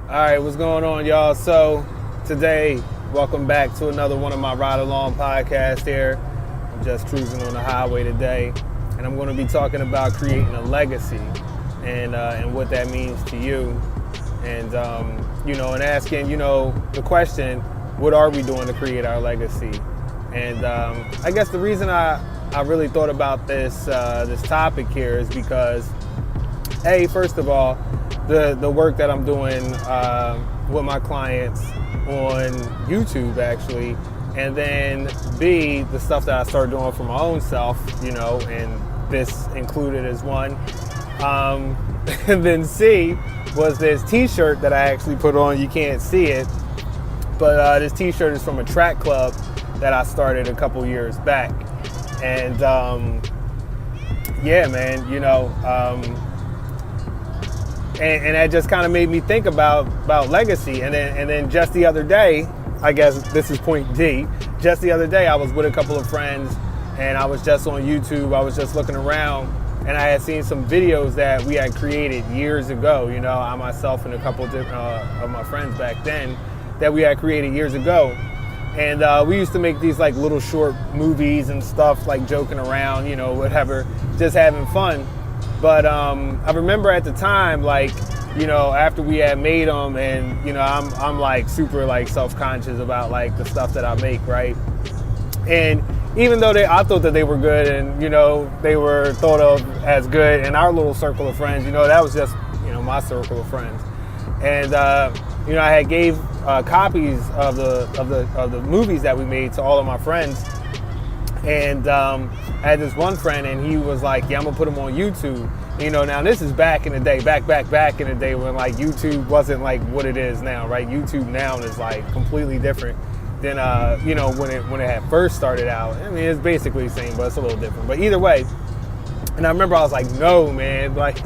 All right, what's going on, y'all? So today, welcome back to another one of my Ride Along podcasts here. I'm just cruising on the highway today, and I'm going to be talking about creating a legacy and what that means to you, and and asking the question, what are we doing to create our legacy? And I guess the reason I really thought about this topic here is because, first of all, the work that I'm doing with my clients on YouTube, actually, and then B, the stuff that I started doing for my own self, and this included as one. And then C was this t-shirt that I actually put on. You can't see it, but this t-shirt is from a track club that I started a couple years back. And and that just kind of made me think about legacy. And then just the other day, I guess this is point D, just the other day I was with a couple of friends and I was just on YouTube. I was just looking around and I had seen some videos that we had created years ago, I myself and a couple of my friends back then that we had created years ago. And we used to make these like little short movies and stuff, like joking around, whatever, just having fun. But I remember at the time, like, after we had made them, and I'm like super like self-conscious about like the stuff that I make, right? And even though I thought that they were good, and they were thought of as good in our little circle of friends, that was just my circle of friends. And I had gave copies of the movies that we made to all of my friends. And I had this one friend, and he was like, yeah, I'm gonna put them on YouTube. Now this is back in the day, back in the day when like YouTube wasn't like what it is now, right? YouTube now is like completely different than when it had first started out. I mean, it's basically the same, but it's a little different. But either way, and I remember I was like, no, man, like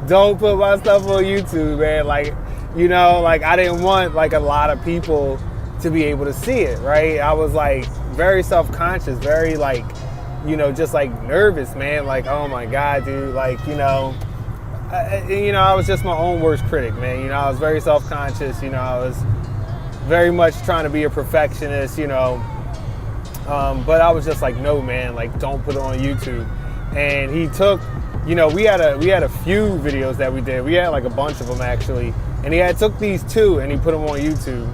don't put my stuff on YouTube, man. Like, like I didn't want like a lot of people to be able to see it, right? I was like very self-conscious, very like, just like nervous, man. Like, oh my God, dude. Like, I was just my own worst critic, man. I was very self-conscious. I was very much trying to be a perfectionist, but I was just like, no, man, like don't put it on YouTube. And he took, we had a few videos that we did. We had like a bunch of them actually. And he had took these two and he put them on YouTube.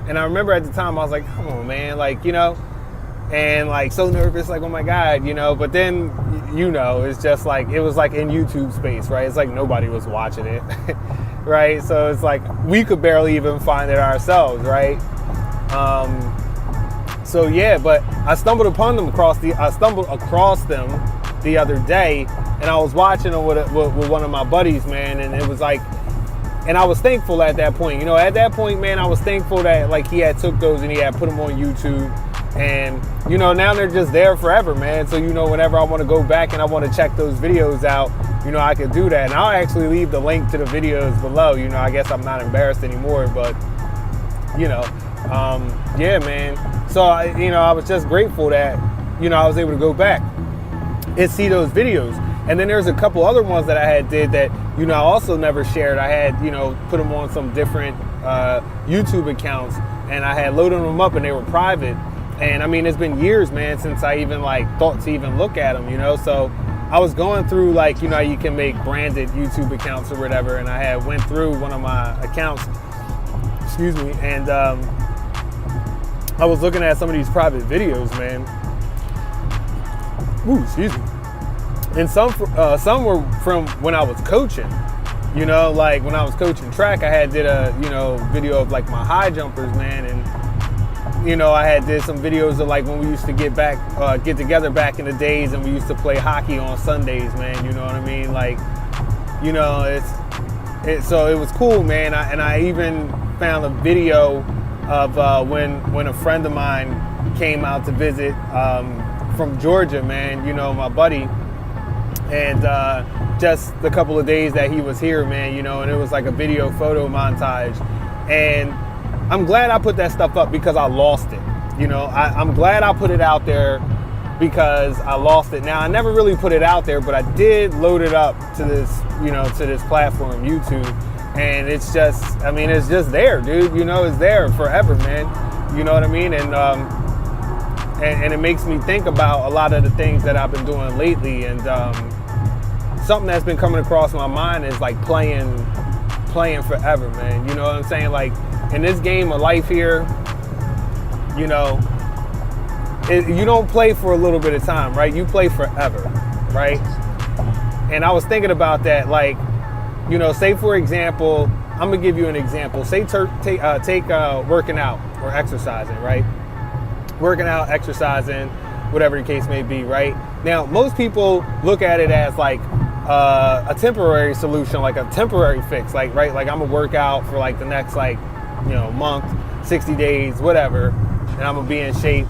And I remember at the time I was like, come on, man, like, and like so nervous, like, oh my God, but then, it's just like, it was like in YouTube space, right? It's like nobody was watching it, right? So it's like, we could barely even find it ourselves, right? So yeah, but I stumbled across them the other day, and I was watching them with one of my buddies, man, and it was like, and I was thankful at that point. At that point, man, I was thankful that like he had took those and he had put them on YouTube. And, now they're just there forever, man. So, whenever I want to go back and I want to check those videos out, I could do that. And I'll actually leave the link to the videos below. I guess I'm not embarrassed anymore, but, yeah, man. So, I was just grateful that, I was able to go back and see those videos. And then there's a couple other ones that I had did that, I also never shared. I had, put them on some different YouTube accounts, and I had loaded them up and they were private. And I mean, it's been years, man, since I even like thought to even look at them, So I was going through like, you can make branded YouTube accounts or whatever. And I had went through one of my accounts, and I was looking at some of these private videos, man. Ooh, excuse me. And some were from when I was coaching, like when I was coaching track, I had did a, video of like my high jumpers, man. And, I had did some videos of like when we used to get together back in the days, and we used to play hockey on Sundays, man. You know what I mean? Like, so it was cool, man. I even found a video of when a friend of mine came out to visit from Georgia, man. My buddy. And just a couple of days that he was here, man, and it was like a video photo montage. And I'm glad I put that stuff up because I lost it. I'm glad I put it out there because I lost it. Now I never really put it out there, but I did load it up to this, to this platform, YouTube, and it's just, it's just there, dude. It's there forever, man. You know what I mean? And it makes me think about a lot of the things that I've been doing lately, and something that's been coming across my mind is like playing forever, man. You know what I'm saying? Like in this game of life here, you don't play for a little bit of time, right? You play forever, right? And I was thinking about that, like, say for example, I'm gonna give you an example. Say take working out or exercising, right? Working out, exercising, whatever the case may be, right? Now, most people look at it as like a temporary solution, like a temporary fix, like, right? Like I'm gonna work out for like the next month, 60 days, whatever, and I'm gonna be in shape,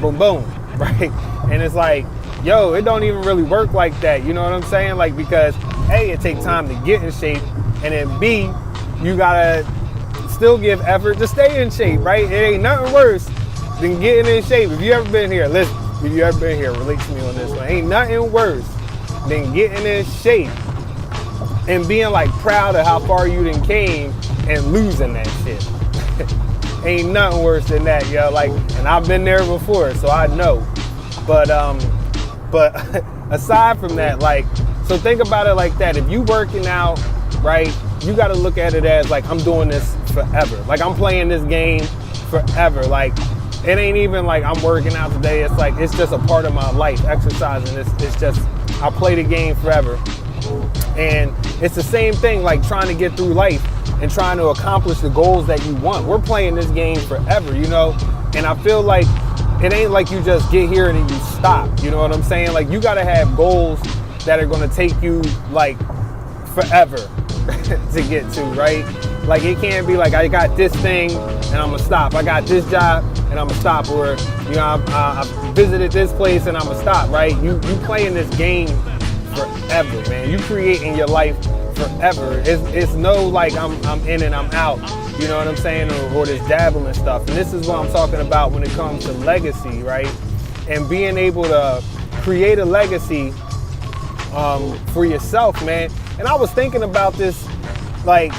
boom, boom, right? And it's like, yo, it don't even really work like that. You know what I'm saying? Like, because A, it takes time to get in shape, and then B, you gotta still give effort to stay in shape, right? It ain't nothing worse than getting in shape. If you ever been here, listen, if you ever been here, relate to me on this one. Ain't nothing worse than getting in shape and being like proud of how far you done came and losing that shit. Ain't nothing worse than that, yo. Like, and I've been there before, so I know. But aside from that, like, so think about it like that. If you working out, right, you got to look at it as like, I'm doing this forever. Like, I'm playing this game forever. Like, it ain't even like I'm working out today. It's like, it's just a part of my life. Exercising, it's just, I play the game forever. And it's the same thing, like trying to get through life and trying to accomplish the goals that you want. We're playing this game forever, and I feel like it ain't like you just get here and then you stop. You know what I'm saying? Like, you got to have goals that are going to take you like forever to get to, right? Like, it can't be like, I got this thing and I'm gonna stop. I got this job and I'm gonna stop. Or, I visited this place and I'm gonna stop, right? You playing this game forever, man. You creating your life forever. It's no like I'm in and I'm out. You know what I'm saying? Or this dabbling stuff. And this is what I'm talking about when it comes to legacy, right? And being able to create a legacy for yourself, man. And I was thinking about this, like,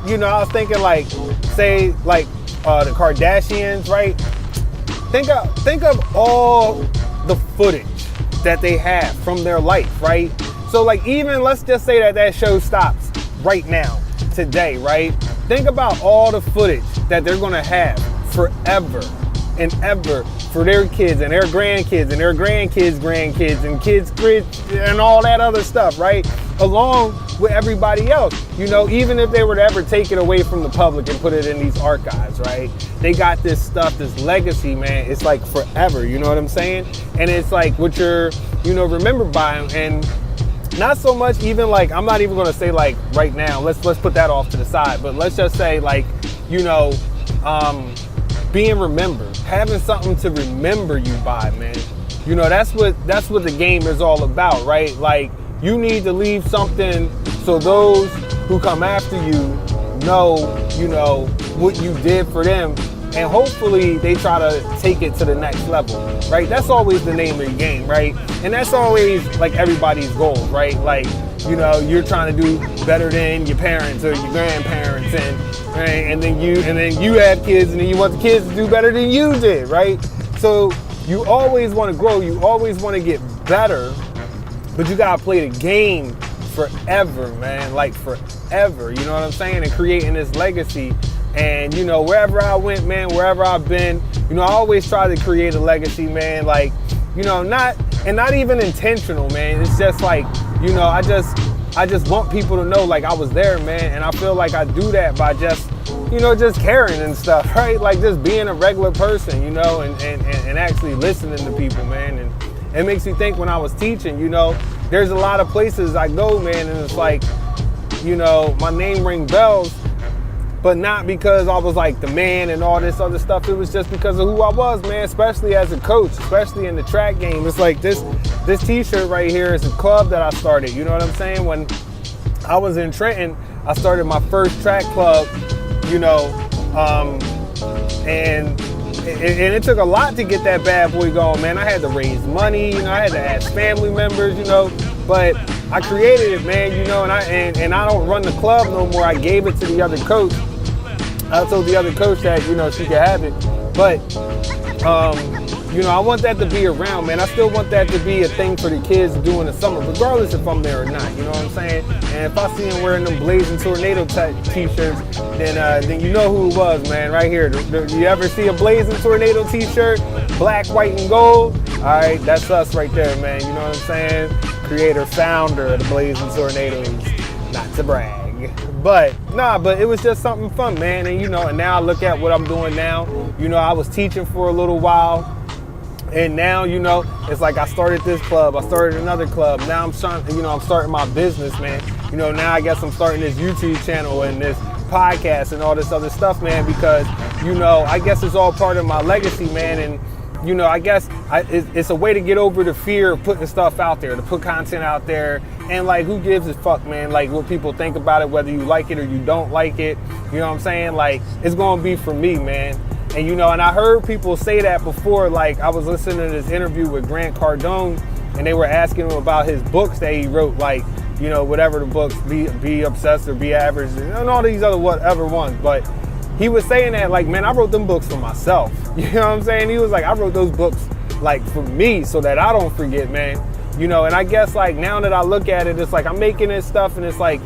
I was thinking like, say like the Kardashians, right? Think of all the footage that they have from their life, right? So like, even let's just say that show stops right now, today, right? Think about all the footage that they're gonna have forever and ever for their kids and their grandkids and their grandkids and kids and all that other stuff, right? Along with everybody else, even if they were to ever take it away from the public and put it in these archives, right? They got this stuff, this legacy, man. It's like forever, you know what I'm saying? And it's like what you're, remembered by. And not so much even like, I'm not even gonna say like right now, let's put that off to the side, but let's just say like, being remembered, having something to remember you by, man. That's what the game is all about, right? Like, you need to leave something so those who come after you know, what you did for them, and hopefully they try to take it to the next level, right? That's always the name of the game, right? And that's always like everybody's goal, right? Like, you're trying to do better than your parents or your grandparents, and then you have kids, and then you want the kids to do better than you did, right? So you always want to grow, you always want to get better, but you gotta play the game forever, man, like forever, you know what I'm saying? And creating this legacy. And, wherever I went, man, wherever I've been, I always try to create a legacy, man, like, not even intentional, man. It's just like, I just want people to know, like, I was there, man. And I feel like I do that by just, just caring and stuff, right? Like, just being a regular person, and actually listening to people, man. And it makes me think when I was teaching, there's a lot of places I go, man, and it's like, my name rings bells, but not because I was like the man and all this other stuff. It was just because of who I was, man, especially as a coach, especially in the track game. It's like this t-shirt right here is a club that I started, you know what I'm saying? When I was in Trenton, I started my first track club, and and it took a lot to get that bad boy going, man. I had to raise money, you know, I had to ask family members, you know, but I created it, man, you know, and I don't run the club no more. I gave it to the other coach. I told the other coach that, you know, she could have it. But, you know, I want that to be around, man. I still want that to be a thing for the kids to do in the summer, regardless if I'm there or not, you know what I'm saying? And if I see them wearing them Blazing Tornado t-shirts, then you know who it was, man, right here. You ever see a Blazing Tornado t-shirt, black, white, and gold? All right, that's us right there, man, you know what I'm saying? Creator, founder of the Blazing Tornadoes, not to brag. But it was just something fun, man. And, you know, and now I look at what I'm doing now. You know, I was teaching for a little while. And now, you know, it's like I started this club. I started another club. Now I'm starting my business, man. You know, now I guess I'm starting this YouTube channel and this podcast and all this other stuff, man, because, you know, I guess it's all part of my legacy, man. And, you know, I guess it's a way to get over the fear of putting stuff out there, to put content out there. And, like, who gives a fuck, man? Like, what people think about it, whether you like it or you don't like it. You know what I'm saying? Like, it's going to be for me, man. And, you know, and I heard people say that before. Like, I was listening to this interview with Grant Cardone, and they were asking him about his books that he wrote, like, you know, whatever the books, Be Obsessed or Be Average, and all these other whatever ones. But he was saying that, like, man, I wrote them books for myself. You know what I'm saying? He was like, I wrote those books, like, for me so that I don't forget, man. You know, and I guess, like, now that I look at it, it's like I'm making this stuff, and it's like,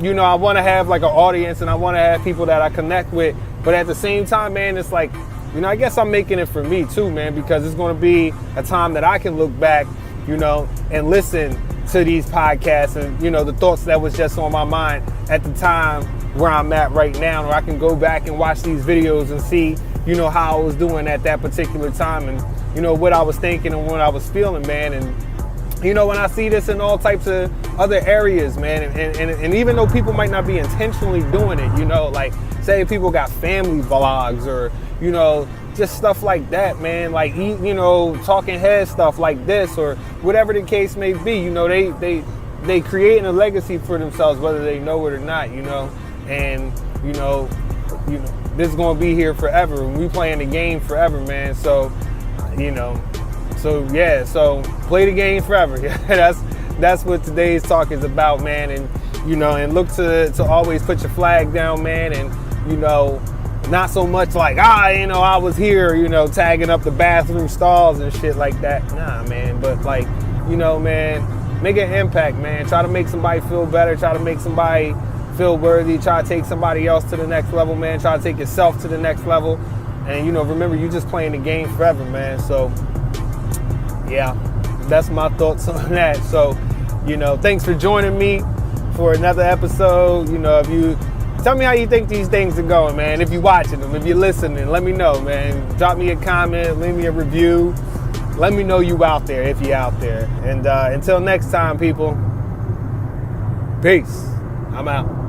you know, I want to have, like, an audience, and I want to have people that I connect with. But at the same time, man, it's like, you know, I guess I'm making it for me, too, man, because it's going to be a time that I can look back, you know, and listen to these podcasts and, you know, the thoughts that was just on my mind at the time where I'm at right now, or I can go back and watch these videos and see, you know, how I was doing at that particular time and, you know, what I was thinking and what I was feeling, man. And, you know, when I see this in all types of other areas, man, and even though people might not be intentionally doing it, you know, like, say people got family vlogs or, you know, just stuff like that, man, like, you know, talking head stuff like this or whatever the case may be, you know, they creating a legacy for themselves, whether they know it or not, you know, and, you know, this is going to be here forever, and we playing the game forever, man, so, you know, so, yeah, so play the game forever. That's what today's talk is about, man, and, you know, and look to always put your flag down, man, and, you know, not so much like, you know, I was here, you know, tagging up the bathroom stalls and shit like that. Nah, man, but, like, you know, man, make an impact, man. Try to make somebody feel better. Try to make somebody feel worthy. Try to take somebody else to the next level, man. Try to take yourself to the next level. And, you know, remember, you just playing the game forever, man. So, yeah, that's my thoughts on that. So, you know, thanks for joining me for another episode. You know, if you tell me how you think these things are going, man. If you're watching them, if you're listening, let me know, man. Drop me a comment, leave me a review. Let me know you out there if you're out there. And until next time, people, peace. I'm out.